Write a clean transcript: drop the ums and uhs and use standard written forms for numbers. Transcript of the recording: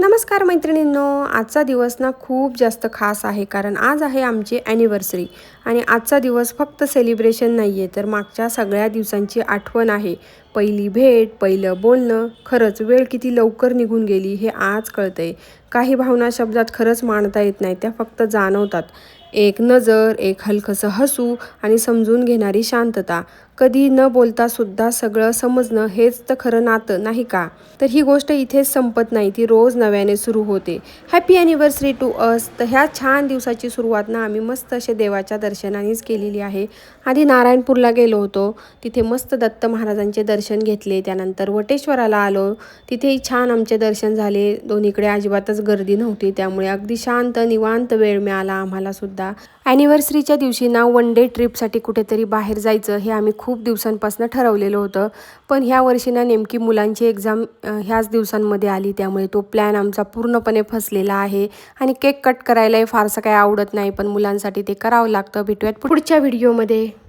नमस्कार मैत्रिणींनो, आजचा दिवस ना खूप जास्त खास आहे कारण आज आहे आमची ॲनिव्हर्सरी आणि आजचा दिवस फक्त सेलिब्रेशन नाही आहे तर मागच्या सगळ्या दिवसांची आठवण आहे. पहिली भेट, पहिलं बोलणं. खरंच वेळ किती लवकर निघून गेली हे आज कळतंय. काही भावना शब्दात खरंच मांडता येत नाही, त्या फक्त जाणवतात. एक नजर, एक हलकंसं हसू आणि समजून घेणारी शांतता. कधी न बोलता सुद्धा सगळं समजणं हेच तर खरं नातं नाही का? तर ही गोष्ट इथेच संपत नाही, ती रोज नव्याने सुरू होते. Happy anniversary to us. तर ह्या छान दिवसाची सुरुवात ना आम्ही मस्त असे देवाच्या दर्शनानेच केलेली आहे. आधी नारायणपूरला गेलो होतो, तिथे मस्त दत्त महाराजांचे दर्शन घेतले. त्यानंतर वटेश्वराला आलो, तिथेही छान आमचे दर्शन झाले. दोन्हीकडे अजिबातच गर्दी नव्हती, त्यामुळे अगदी शांत निवांत वेळ मिळाला आम्हाला सुद्धा. ॲनिव्हर्सरीच्या दिवशी ना वन डे ट्रिपसाठी कुठेतरी बाहेर जायचं हे आम्ही खूप दिवसांपासून ठरवलेलं होतं. पण ह्या वर्षी ना नेमकी मुलांची एक्झाम ह्याच दिवसांमध्ये आली, त्यामुळे तो प्लॅन आमचा पूर्णपणे फसलेला आहे. आणि केक कट करायलाही फारसं काही आवडत नाही, पण मुलांसाठी ते करावं लागतं. भेटूयात पुढच्या व्हिडिओमध्ये.